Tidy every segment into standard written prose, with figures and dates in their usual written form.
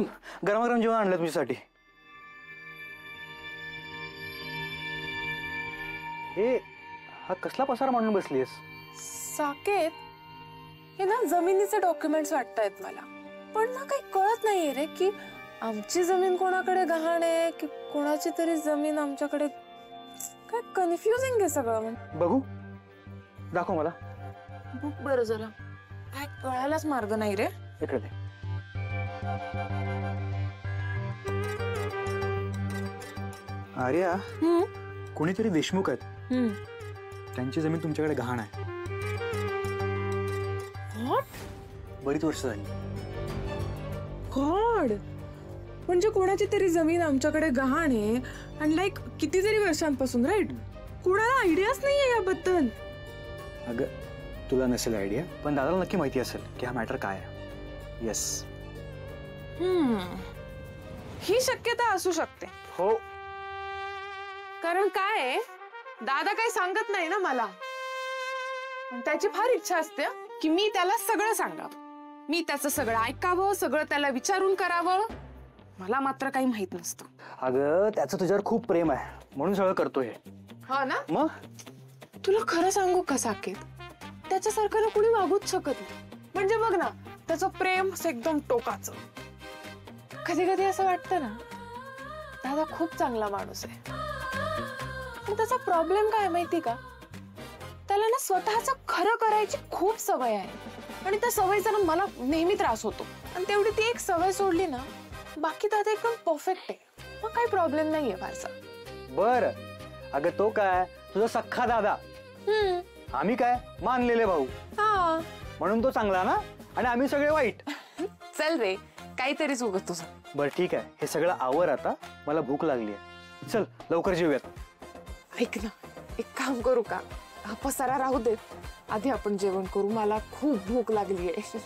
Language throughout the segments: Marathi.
गरम गरमागरम जेवण आणलं तुझ्यासाठी. हे हा कसला पसारा मांडून बसलीस? साकेत, हे ना जमिनीचे डॉक्युमेंट्स वाटतायत मला, पण ना काही कळत नाहीये रे की आमची जमीन कोणाकडे गहाण आहे की कोणाची तरी जमीन आमच्याकडे. काय कन्फ्युजिंग आहे सगळं. बघू, दाखव मला. बघ बरं जरा, काय कळायलाच मार्ग नाही रे. इकडे दे. आर्या, कोणीतरी देशमुख आहेत, त्यांची जमीन तुमच्याकडे गहाण आहे. बरीच वर्ष झाली. गॉड, म्हणजे कोणाची तरी जमीन आमच्याकडे गहाण आहे आणि लाईक कितीतरी वर्षांपासून, राईट? कोणाला आयडियाच नाहीये याबद्दल. अगं तुला नसेल आयडिया, पण दादाला नक्की माहिती असेल की हा मॅटर काय आहे. येस. ही शक्यता असू शकते. हो, कारण काय आहे, दादा काही सांगत नाही ना मला, पण त्याची फार इच्छा असते की मी त्याला सगळं सांगावं, मी त्याचं सगळं ऐकावं, सगळं त्याला विचारून करावं. मला मात्र काही माहित नसतं. अगं त्याचं तुझ्यावर खूप प्रेम आहे म्हणून सगळं करतोय. हो ना? मग तुला खरं सांगू का साकेत, त्याच्यासारखं कुणी वागूच शकत नाही. म्हणजे बघ ना, त्याचं प्रेम एकदम टोकाचं. कधी कधी असं वाटतं ना, दादा खूप चांगला माणूस आहे, पण त्याचा प्रॉब्लेम काय माहिती का, त्याला ना स्वतःचं खरं करायची खूप सवय आहे आणि त्या सवयीचा ना मला नेहमी त्रास होतो. आणि तेवढी ती एक सवय सोडली ना, बाकी दादा एकदम परफेक्ट आहे. मग काही प्रॉब्लेम नाहीये फारसा. बर, अगं तो काय तुझा सख्खा दादा, आम्ही काय मानलेले भाऊ. हा, म्हणून तो चांगला ना आणि आम्ही सगळे वाईट. चल रे, काहीतरीच उगत तुझं. बर ठीक आहे, हे सगळं आवर आता, मला भूक लागली आहे. चल लवकर जेवूयात. ऐक ना, एक काम करू का, हा पसारा राहू दे, आधी आपण जेवण करू, मला खूप भूक लागली आहे.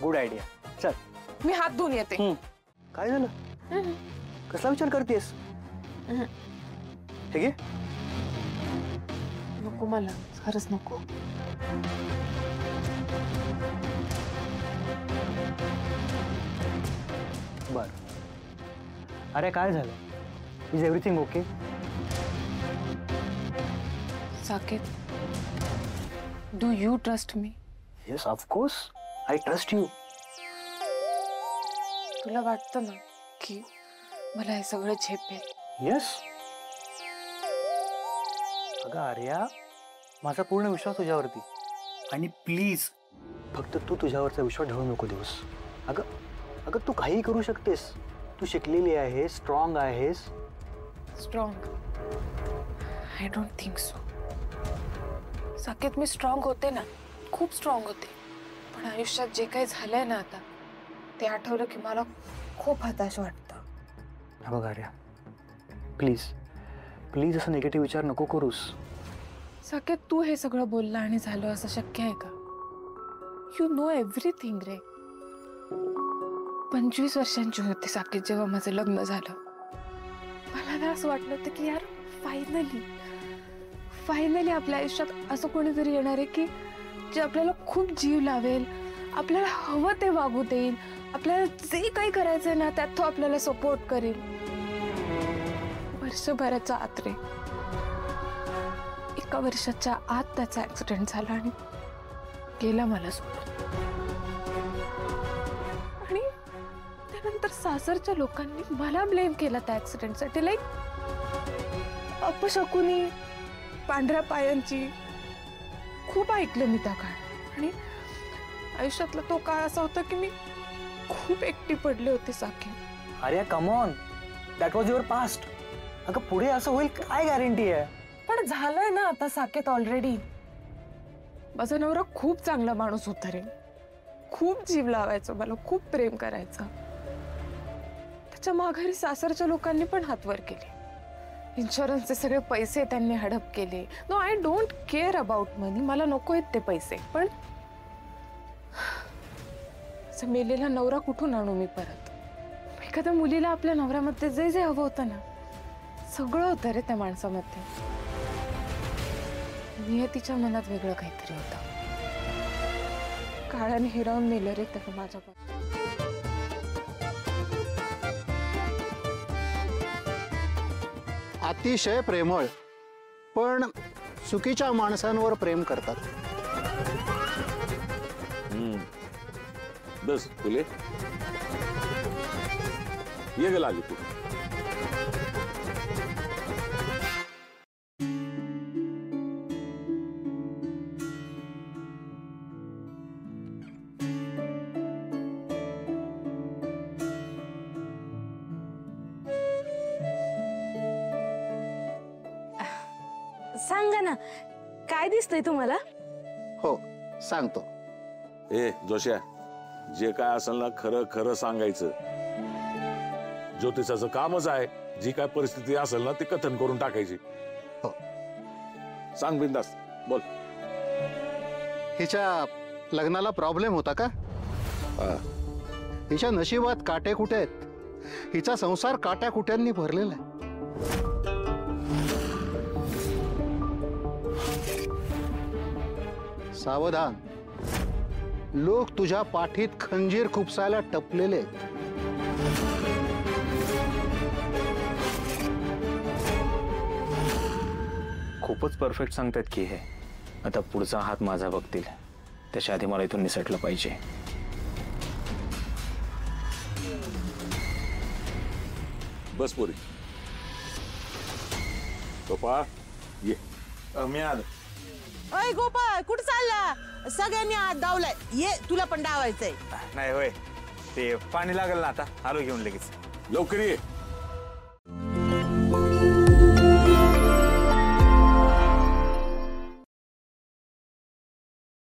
Good idea. चल मी हात धुवून येते. काय झालं? कसला विचार करतेस? हे घे. नको मला, खरंच नको. बर. अरे काय झालं? Is everything okay? Saket, do you trust me? Yes of course, I trust you. तुला वाटतं ना की मला हे सगळं झेपेल? येस. अगं आर्या, माझा पूर्ण विश्वास तुझ्यावरती, आणि प्लीज फक्त तू तुझ्यावरचा विश्वास ढळू नको देऊस. अगं अगं तू काही करू शकतेस. तू शिकलेली आहेस, स्ट्रॉंग आहेस. Strong? I don't think so. Saket, me strong होते ना, खूप स्ट्रॉंग होते, पण आयुष्यात जे काही झालंय ना आता, ते आठवलं की मला खूप हताश वाटतं. बघ आर्या, प्लीज प्लीज असं निगेटिव्ह विचार नको करूस. साकेत, तू हे सगळं बोलला आणि झालं असं शक्य आहे का? यू नो एव्हरीथिंग रे. 25 वर्षांची होते साकेत जेव्हा माझं लग्न झालं. मला ना असं वाटलं होतं की यार, फायनली आपल्या आयुष्यात असं कोणीतरी येणार आहे की जे आपल्याला खूप जीव लावेल, आपल्याला हवं ते वागू देईल, आपल्याला जे काही करायचंय ना त्यात तो आपल्याला सपोर्ट करेल. वर्षभराच्या आत रे, 1 वर्षाच्या आत त्याचा ऍक्सिडेंट झाला आणि गेला मला सोडून. आणि त्यानंतर सासरच्या लोकांनी मला ब्लेम केला त्या ऍक्सिडेंटसाठी. लाईक अपशकुनी, पांढऱ्या पायांची, खूप ऐकलं मी त्या काळात. आणि आयुष्यातला तो काळ असा होता की मी खूप एकटी पडले होते साकेत. अरे come on, that was your past. अगं पुढे असं होईल काय गॅरंटी आहे? पण झालंय ना आता साकेत ऑलरेडी. माझा नवरा खूप चांगला माणूस होता रे, खूप जीव लावायचा मला, खूप प्रेम करायचा. त्याच्या माघारी सासरच्या लोकांनी पण हातवर केले. इन्शुरन्सचे सगळे पैसे त्यांनी हडप केले. No, I don't care about money, मला नको आहेत ते पैसे. पण असं मेलेला नवरा कुठून आणू मी परत? एखाद्या मुलीला आपल्या नवऱ्यामध्ये जे जे हवं होतं ना, सगळं होतं रे त्या माणसामध्ये. नियतीच्या मनात वेगळं काहीतरी होतं. काळाने हिरावून नेलं रे त्याला माझ्या. अतिशय प्रेमळ, पण चुकीच्या माणसांवर प्रेम करतात. बस फुले ये गेला आली तू. सांगा ना, काय दिसतंय तुम्हाला? हो, सांगतो. ए जोश्या, जे काय असेल ना खरं खरं सांगायचं. ज्योतिषाचं कामच आहे, जी काय परिस्थिती असेल ना ती कथन करून टाकायची. हो. सांग बिंदास, बोल. हिच्या लग्नाला प्रॉब्लेम होता का? हिच्या नशिबात काटे कुठे आहेत? हिचा संसार काट्या कुट्यांनी भरलेला आहे. सावधान, लोक तुझ्या पाठीत खंजीर खुपसायला टपलेले आहेत. खूपच परफेक्ट सांगतात की हे. आता पुढचा हात माझा बघतील, त्याच्या आधी मला इथून निसटलं पाहिजे. बस पोरी. गोपाळ ये. मी आलो. अय गोपाळ, कुठं चालला? सगळ्यांनी आत डावलाय, ये तुला पण डावायचंय. नाही होय, ते पाणी लागेल ना आता. आलो घेऊन लगेच. लवकर ये.